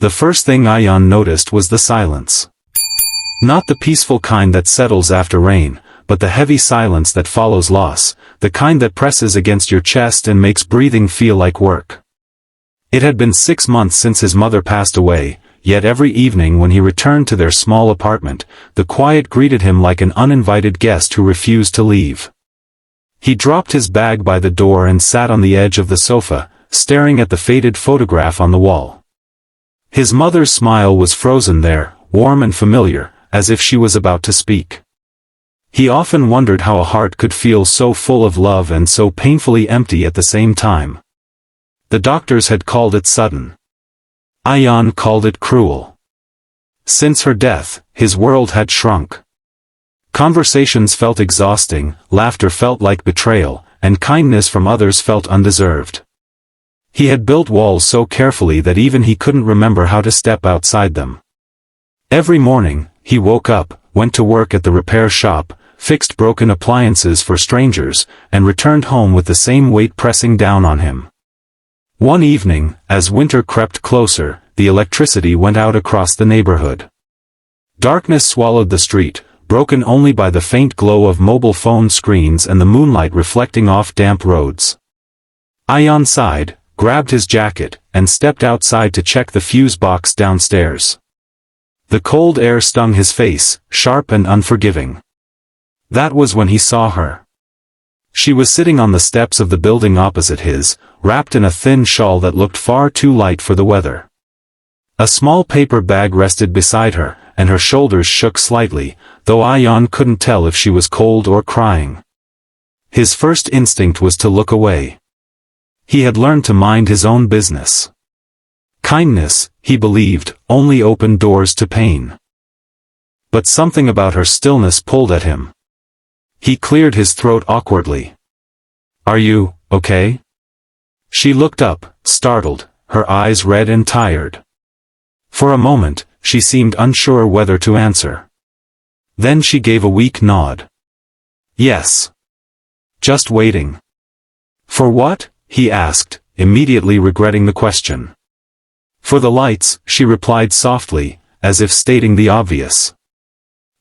The first thing Ayan noticed was the silence. Not the peaceful kind that settles after rain, but the heavy silence that follows loss, the kind that presses against your chest and makes breathing feel like work. It had been 6 months since his mother passed away, yet every evening when he returned to their small apartment, the quiet greeted him like an uninvited guest who refused to leave. He dropped his bag by the door and sat on the edge of the sofa, staring at the faded photograph on the wall. His mother's smile was frozen there, warm and familiar, as if she was about to speak. He often wondered how a heart could feel so full of love and so painfully empty at the same time. The doctors had called it sudden. Ayan called it cruel. Since her death, his world had shrunk. Conversations felt exhausting, laughter felt like betrayal, and kindness from others felt undeserved. He had built walls so carefully that even he couldn't remember how to step outside them. Every morning, he woke up, went to work at the repair shop, fixed broken appliances for strangers, and returned home with the same weight pressing down on him. One evening, as winter crept closer, the electricity went out across the neighborhood. Darkness swallowed the street, broken only by the faint glow of mobile phone screens and the moonlight reflecting off damp roads. Ayan sighed, grabbed his jacket, and stepped outside to check the fuse box downstairs. The cold air stung his face, sharp and unforgiving. That was when he saw her. She was sitting on the steps of the building opposite his, wrapped in a thin shawl that looked far too light for the weather. A small paper bag rested beside her, and her shoulders shook slightly, though Ayan couldn't tell if she was cold or crying. His first instinct was to look away. He had learned to mind his own business. Kindness, he believed, only opened doors to pain. But something about her stillness pulled at him. He cleared his throat awkwardly. "Are you okay?" She looked up, startled, her eyes red and tired. For a moment, she seemed unsure whether to answer. Then she gave a weak nod. "Yes. Just waiting." "For what?" he asked, immediately regretting the question. "For the lights," she replied softly, as if stating the obvious.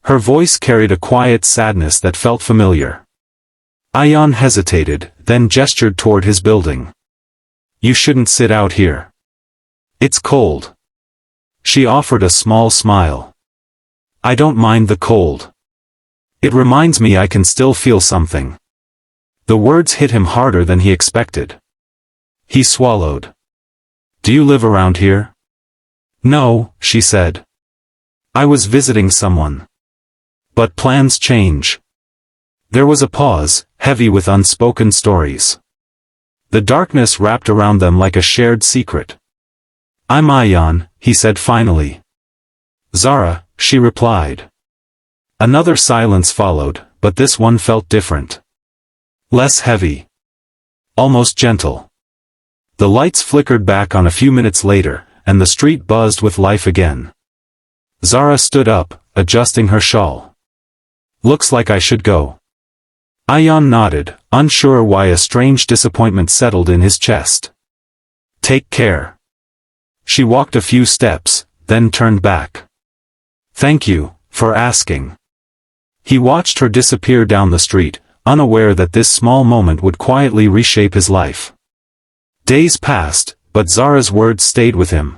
Her voice carried a quiet sadness that felt familiar. Ayan hesitated, then gestured toward his building. "You shouldn't sit out here. It's cold." She offered a small smile. "I don't mind the cold. It reminds me I can still feel something." The words hit him harder than he expected. He swallowed. "Do you live around here?" "No," she said. "I was visiting someone. But plans change." There was a pause, heavy with unspoken stories. The darkness wrapped around them like a shared secret. "I'm Ayan," he said finally. "Zara," she replied. Another silence followed, but this one felt different. Less heavy. Almost gentle. The lights flickered back on a few minutes later, and the street buzzed with life again. Zara stood up, adjusting her shawl. "Looks like I should go." Ayan nodded, unsure why a strange disappointment settled in his chest. "Take care." She walked a few steps, then turned back. "Thank you, for asking." He watched her disappear down the street, unaware that this small moment would quietly reshape his life. Days passed, but Zara's words stayed with him.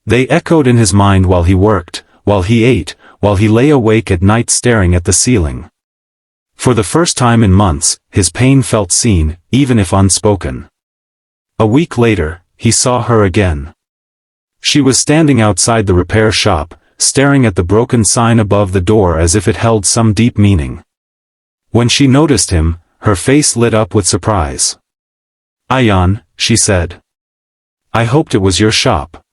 They echoed in his mind while he worked, while he ate, while he lay awake at night staring at the ceiling. For the first time in months, his pain felt seen, even if unspoken. A week later, he saw her again. She was standing outside the repair shop, staring at the broken sign above the door as if it held some deep meaning. When she noticed him, her face lit up with surprise. "Ayan," she said. "I hoped it was your shop."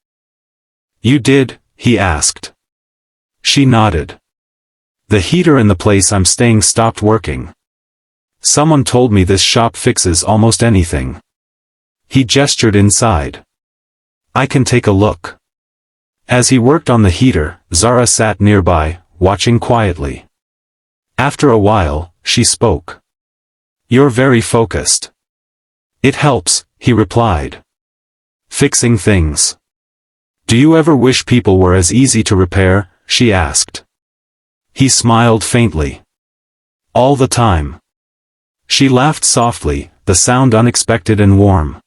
"You did?" he asked. She nodded. "The heater in the place I'm staying stopped working. Someone told me this shop fixes almost anything." He gestured inside. "I can take a look." As he worked on the heater, Zara sat nearby, watching quietly. After a while, she spoke. "You're very focused." "It helps," he replied. "Fixing things. Do you ever wish people were as easy to repair? She asked. He smiled faintly. All the time. She laughed softly, the sound unexpected and warm.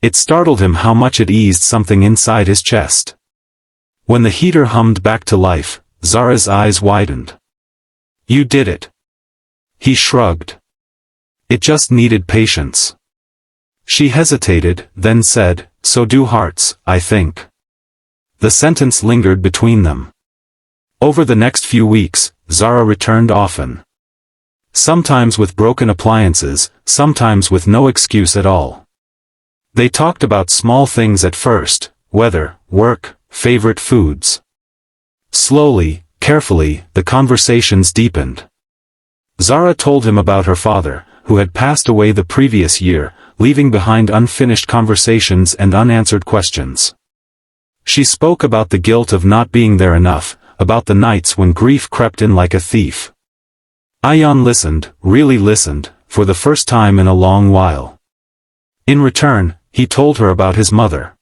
It startled him how much it eased something inside his chest. When the heater hummed back to life, Zara's eyes widened. You did it. He shrugged. It just needed patience. She hesitated, then said, so do hearts, I think. The sentence lingered between them. Over the next few weeks, Zara returned often. Sometimes with broken appliances, sometimes with no excuse at all. They talked about small things at first, weather, work, favorite foods. Slowly, carefully, the conversations deepened. Zara told him about her father, who had passed away the previous year, leaving behind unfinished conversations and unanswered questions. She spoke about the guilt of not being there enough, about the nights when grief crept in like a thief. Ayan listened, really listened, for the first time in a long while. In return, he told her about his mother.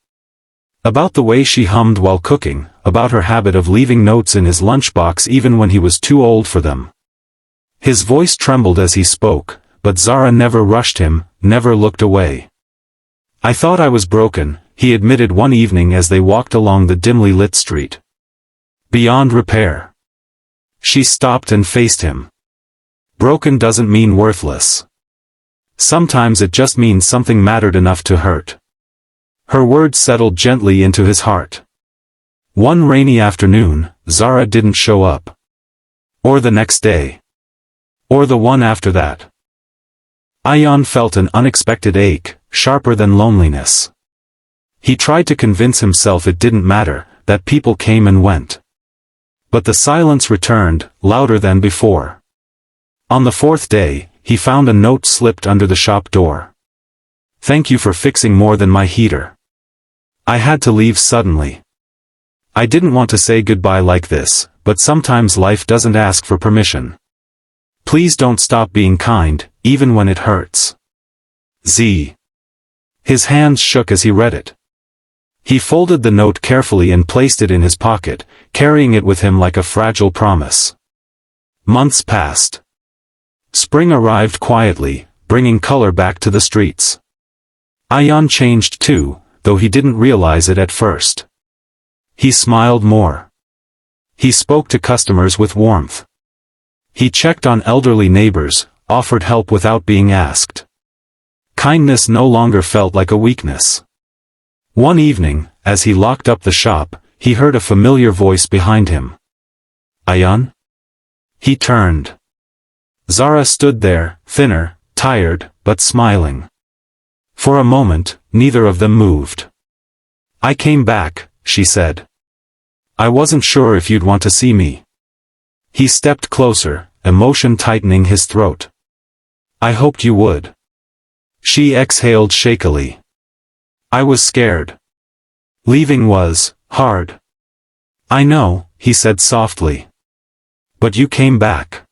About the way she hummed while cooking, about her habit of leaving notes in his lunchbox even when he was too old for them. His voice trembled as he spoke, but Zara never rushed him, never looked away. I thought I was broken, he admitted one evening as they walked along the dimly lit street. Beyond repair. She stopped and faced him. Broken doesn't mean worthless. Sometimes it just means something mattered enough to hurt. Her words settled gently into his heart. One rainy afternoon, Zara didn't show up. Or the next day. Or the one after that. Ayan felt an unexpected ache, sharper than loneliness. He tried to convince himself it didn't matter, that people came and went. But the silence returned, louder than before. On the fourth day, he found a note slipped under the shop door. Thank you for fixing more than my heater. I had to leave suddenly. I didn't want to say goodbye like this, but sometimes life doesn't ask for permission. Please don't stop being kind, even when it hurts. Z. His hands shook as he read it. He folded the note carefully and placed it in his pocket, carrying it with him like a fragile promise. Months passed. Spring arrived quietly, bringing color back to the streets. Ayan changed too, though he didn't realize it at first. He smiled more. He spoke to customers with warmth. He checked on elderly neighbors, offered help without being asked. Kindness no longer felt like a weakness. One evening, as he locked up the shop, he heard a familiar voice behind him. Ayan? He turned. Zara stood there, thinner, tired, but smiling. For a moment, neither of them moved. I came back, she said. I wasn't sure if you'd want to see me. He stepped closer, emotion tightening his throat. I hoped you would. She exhaled shakily. I was scared. Leaving was hard. I know, he said softly. But you came back.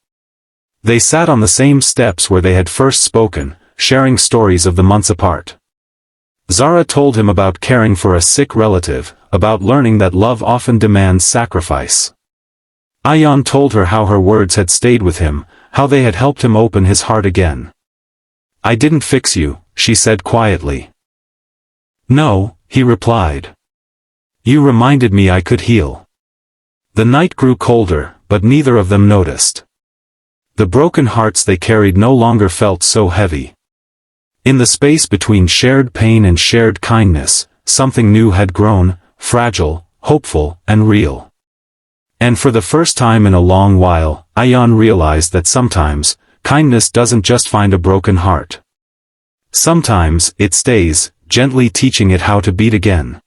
They sat on the same steps where they had first spoken, sharing stories of the months apart. Zara told him about caring for a sick relative, about learning that love often demands sacrifice. Ayan told her how her words had stayed with him, how they had helped him open his heart again. I didn't fix you, she said quietly. No, he replied. You reminded me I could heal. The night grew colder, but neither of them noticed. The broken hearts they carried no longer felt so heavy. In the space between shared pain and shared kindness, something new had grown, fragile, hopeful, and real. And for the first time in a long while, Ayan realized that sometimes, kindness doesn't just find a broken heart. Sometimes, it stays, gently teaching it how to beat again.